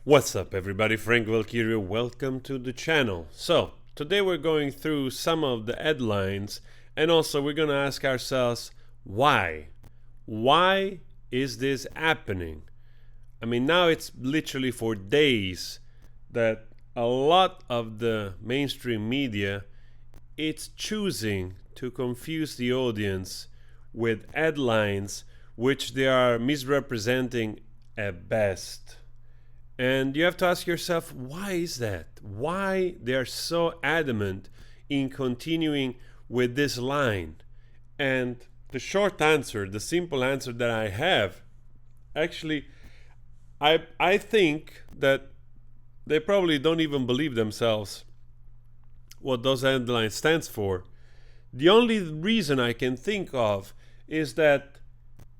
What's up everybody, Frank Valkyria, welcome to the channel. So, today we're going through some of the headlines and also we're going to ask ourselves why? Why is this happening? I mean, now it's literally for days that a lot of the mainstream media it's choosing to confuse the audience with headlines which they are misrepresenting at best. And you have to ask yourself, why is that? Why they are so adamant in continuing with this line? And the short answer, the simple answer that I have, actually, I think that they probably don't even believe themselves what those headlines stands for. The only reason I can think of is that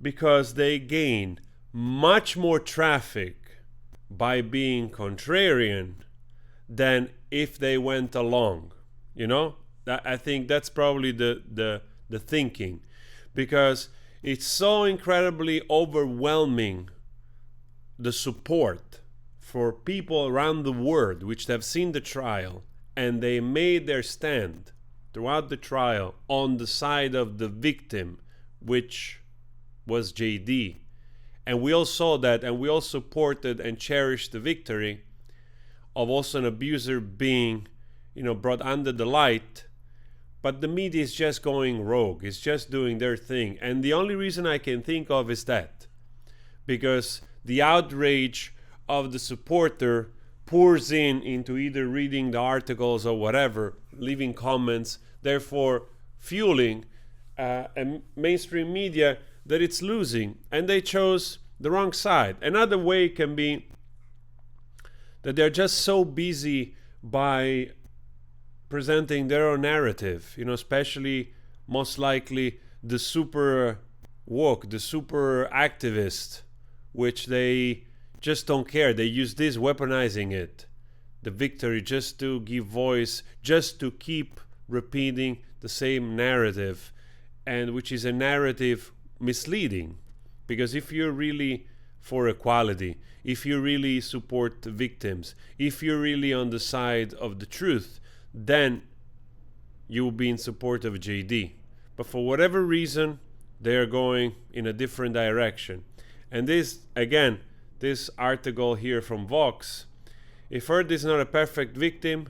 because they gain much more traffic by being contrarian than if they went along. You know, I think that's probably the thinking, because it's so incredibly overwhelming, the support for people around the world which have seen the trial, and they made their stand throughout the trial on the side of the victim, which was JD. And we all saw that, and we all supported and cherished the victory of also an abuser being, brought under the light. But the media is just going rogue. It's just doing their thing. And the only reason I can think of is that. Because the outrage of the supporter pours into either reading the articles or whatever, leaving comments, therefore fueling a mainstream media that it's losing, and they chose the wrong side. Another way can be that they're just so busy by presenting their own narrative, especially most likely the super woke, the super activist, which they just don't care. They use this, weaponizing it, the victory, just to give voice, just to keep repeating the same narrative, and which is a narrative misleading. Because if you're really for equality, if you really support the victims, if you're really on the side of the truth, then you will be in support of JD. But for whatever reason, they're going in a different direction. And this, again, this article here from Vox, if Heard is not a perfect victim,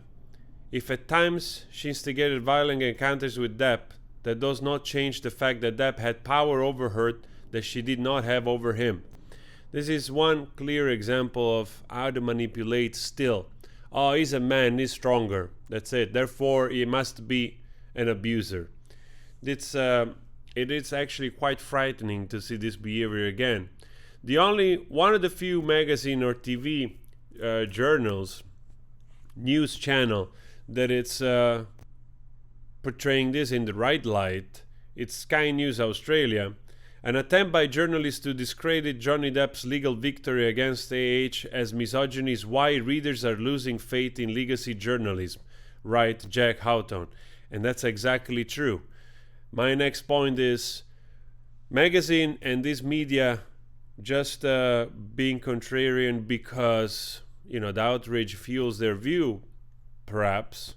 if at times she instigated violent encounters with Depp, that does not change the fact that Depp had power over her that she did not have over him. This is one clear example of how to manipulate still. Oh, he's a man, he's stronger. That's it. Therefore, he must be an abuser. It is actually quite frightening to see this behavior again. One of the few magazine or TV journals, news channel, that it's portraying this in the right light, it's Sky News Australia. An attempt by journalists to discredit Johnny Depp's legal victory against AH as misogyny is why readers are losing faith in legacy journalism, writes Jack Houghton. And that's exactly true. My next point is magazine and this media just being contrarian because the outrage fuels their view, perhaps,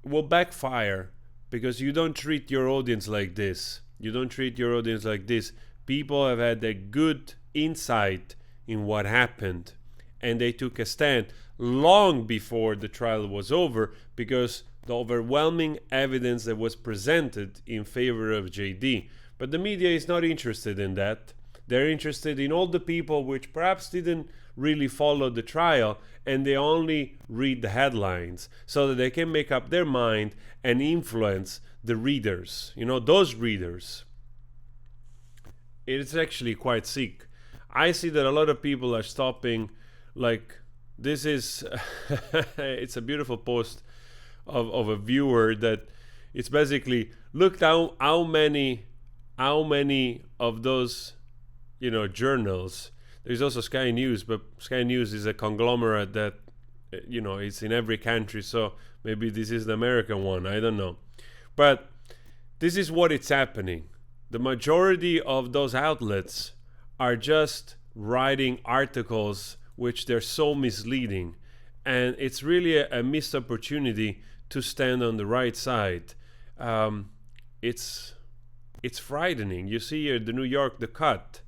will backfire, because you don't treat your audience like this. You don't treat your audience like this. People have had a good insight in what happened, and they took a stand long before the trial was over, because the overwhelming evidence that was presented in favor of JD. But the media is not interested in that. They're interested in all the people which perhaps didn't really follow the trial, and they only read the headlines so that they can make up their mind and influence the readers, those readers. It's actually quite sick. I see that a lot of people are stopping, like, this is it's a beautiful post of a viewer that it's basically, look how many of those journals. There's also Sky News, but Sky News is a conglomerate that it's in every country, so maybe this is the American one, I don't know. But this is what it's happening. The majority of those outlets are just writing articles which they're so misleading. And it's really a missed opportunity to stand on the right side. It's frightening. You see here, the New York, the cut.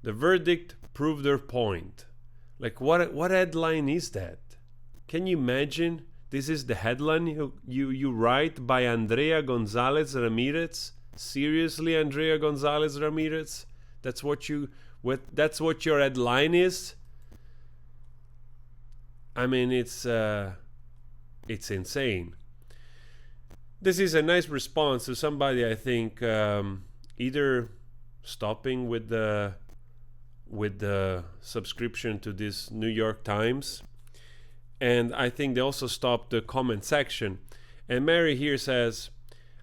The verdict proved their point. Like, what headline is that? Can you imagine? This is the headline you write by Andrea Gonzalez Ramirez. Seriously, Andrea Gonzalez Ramirez? That's what your headline is? I mean, it's insane. This is a nice response to somebody, I think, either stopping with the subscription to this New York Times, and I think they also stopped the comment section. And Mary here says,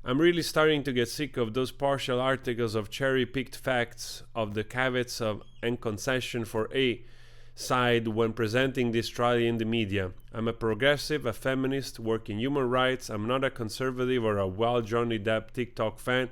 I'm really starting to get sick of those partial articles of cherry-picked facts of the caveats of and concession for a side when presenting this trial in the media. I'm a progressive, a feminist, work in human rights. I'm not a conservative or a wild Johnny Depp TikTok fan.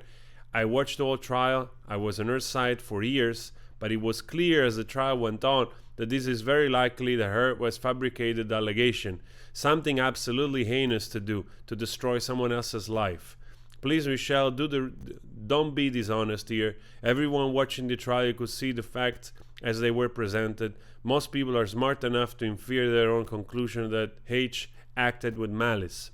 I watched the whole trial. I was on her side for years, but it was clear as the trial went on that this is very likely that her was fabricated allegation, something absolutely heinous to do, to destroy someone else's life. Please, Michelle, don't be dishonest here. Everyone watching the trial could see the facts as they were presented. Most people are smart enough to infer their own conclusion that H acted with malice.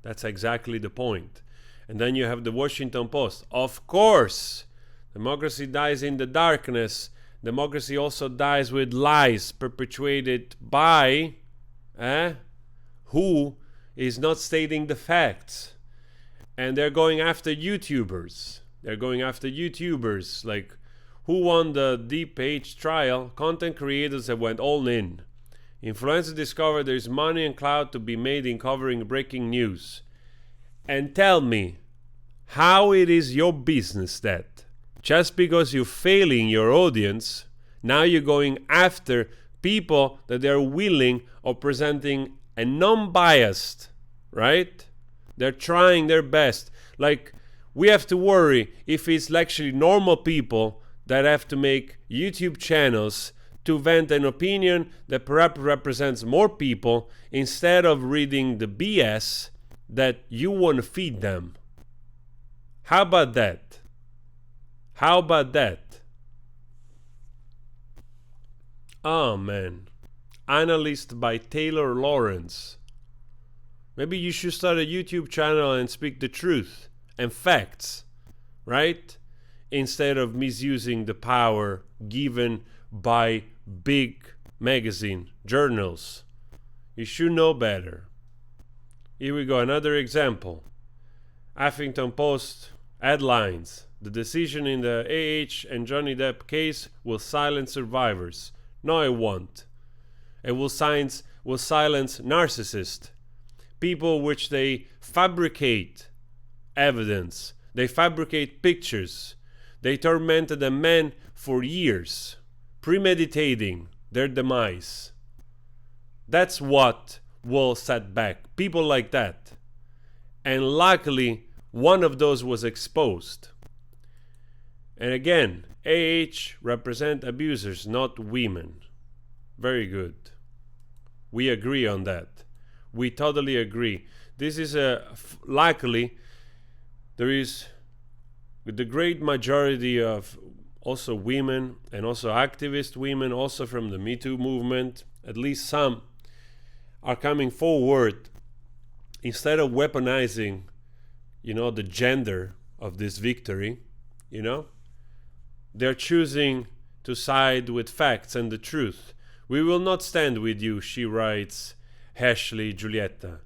That's exactly the point. And then you have the Washington Post. Of course, democracy dies in the darkness. Democracy also dies with lies perpetuated by who is not stating the facts. And they're going after YouTubers. Like, who won the Deep H trial? Content creators that went all in. Influencers discovered there's money and clout to be made in covering breaking news. And tell me, how it is your business that just because you're failing your audience, now you're going after people that they're willing of presenting a non-biased, right? They're trying their best. Like, we have to worry if it's actually normal people that have to make YouTube channels to vent an opinion that perhaps represents more people instead of reading the BS that you want to feed them. How about that? Oh man. Analyst by Taylor Lawrence. Maybe you should start a YouTube channel and speak the truth and facts, right? Instead of misusing the power given by big magazine journals. You should know better. Here we go, another example. Huffington Post headlines. The decision in the AH and Johnny Depp case will silence survivors. No, it won't. It will silence narcissists. People which they fabricate evidence. They fabricate pictures. They tormented a man for years, premeditating their demise. That's what will set back people like that. And luckily, one of those was exposed. And again, AH represent abusers, not women. Very good. We agree on that. We totally agree. This is luckily, there is the great majority of also women and also activist women, also from the Me Too movement, at least some, are coming forward instead of weaponizing, the gender of this victory, they're choosing to side with facts and the truth. We will not stand with you, she writes, Ashley Giulietta.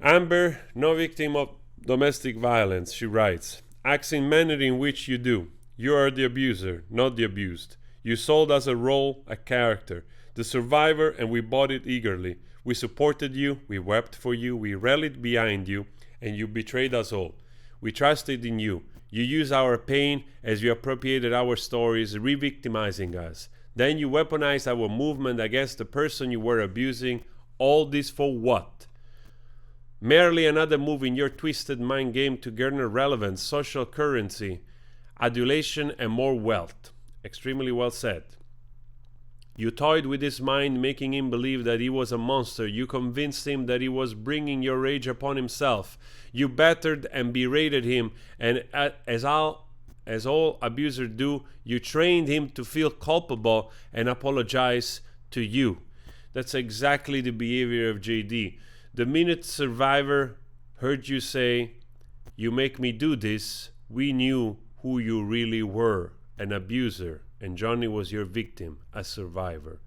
Amber, no victim of domestic violence, she writes, acts in manner in which you do. You are the abuser, not the abused. You sold us a role, a character, the survivor, and we bought it eagerly. We supported you, we wept for you, we rallied behind you, and you betrayed us all. We trusted in you. You used our pain as you appropriated our stories, re-victimizing us. Then you weaponized our movement against the person you were abusing. All this for what? Merely another move in your twisted mind game to garner relevance, social currency, adulation, and more wealth. Extremely well said. You toyed with his mind, making him believe that he was a monster. You convinced him that he was bringing your rage upon himself. You battered and berated him, and as all abusers do, you trained him to feel culpable and apologize to you. That's exactly the behavior of JD. The minute Survivor heard you say, "You make me do this," we knew who you really were, an abuser. And Johnny was your victim, a survivor.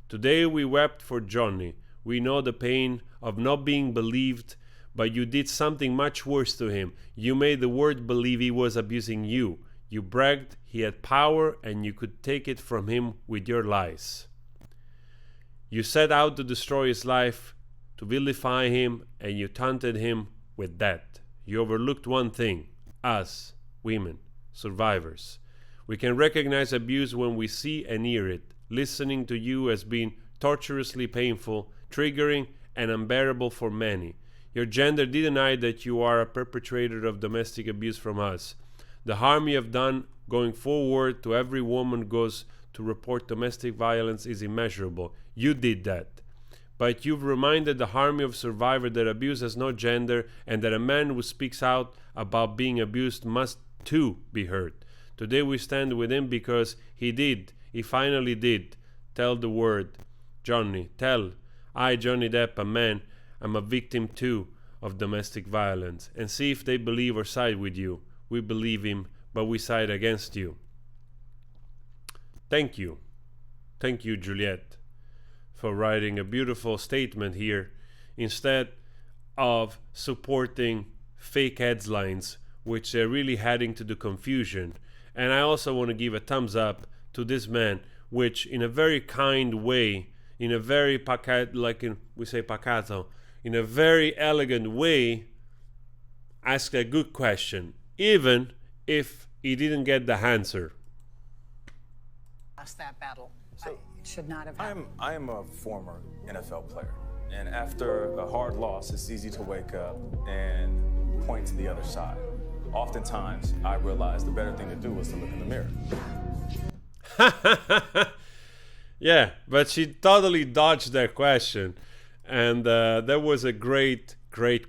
Today we wept for Johnny. We know the pain of not being believed, but you did something much worse to him. You made the world believe he was abusing you. You bragged he had power and you could take it from him with your lies. You set out to destroy his life, to vilify him, and you taunted him with that. You overlooked one thing: us, women, survivors. We can recognize abuse when we see and hear it. Listening to you has been torturously painful, triggering, and unbearable for many. Your gender denied that you are a perpetrator of domestic abuse from us. The harm you have done going forward to every woman goes to report domestic violence is immeasurable. You did that. But you've reminded the army of survivors that abuse has no gender and that a man who speaks out about being abused must too be heard. Today we stand with him because he finally did, tell the word. Johnny, tell, I, Johnny Depp, a man, I'm a victim too of domestic violence, and see if they believe or side with you. We believe him, but we side against you. Thank you, Juliet, for writing a beautiful statement here instead of supporting fake headlines, which are really adding to the confusion. And I also want to give a thumbs up to this man, which in a very kind way, in a very pacato, in a very elegant way, asked a good question, even if he didn't get the answer. Lost that battle. It should not have happened. I am a former NFL player, and after a hard loss, it's easy to wake up and point to the other side. Oftentimes, I realized the better thing to do was to look in the mirror. Yeah, but she totally dodged that question. And that was a great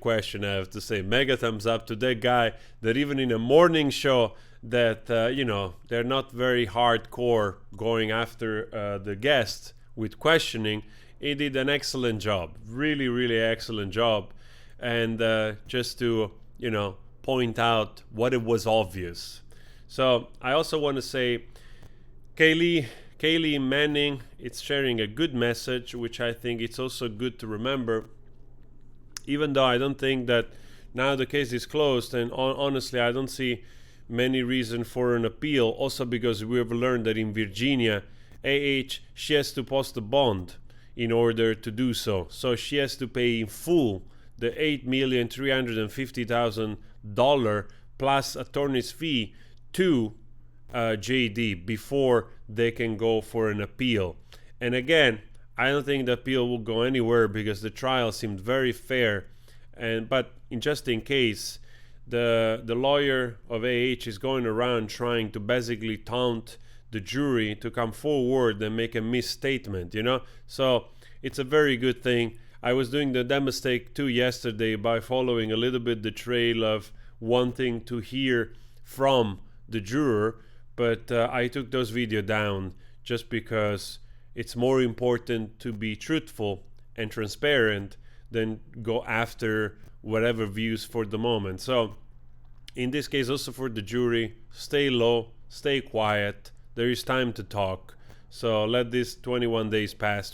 question, I have to say. Mega thumbs up to that guy that even in a morning show that, they're not very hardcore going after the guest with questioning. He did an excellent job. Really, really excellent job. And just to, point out what it was obvious. So I also want to say Kaylee Manning, it's sharing a good message, which I think it's also good to remember, even though I don't think that now the case is closed, and honestly I don't see many reason for an appeal, also because we have learned that in Virginia, she has to post a bond in order to do so. So she has to pay in full the $8,350,000 plus attorney's fee to JD before they can go for an appeal. And again, I don't think the appeal will go anywhere because the trial seemed very fair. But just in case, the lawyer of is going around trying to basically taunt the jury to come forward and make a misstatement, So it's a very good thing. I was doing that mistake too yesterday by following a little bit the trail of wanting to hear from the juror, but I took those videos down just because it's more important to be truthful and transparent than go after whatever views for the moment. So in this case, also for the jury, stay low, stay quiet. There is time to talk. So let this 20 days pass,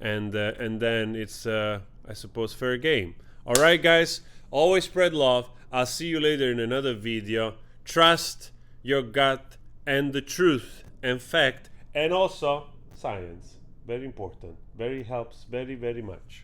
and then it's, I suppose, fair game. All right, guys, always spread love. I'll see you later in another video. Trust your gut and the truth and fact, and also science. Very important. Very helps very, very much.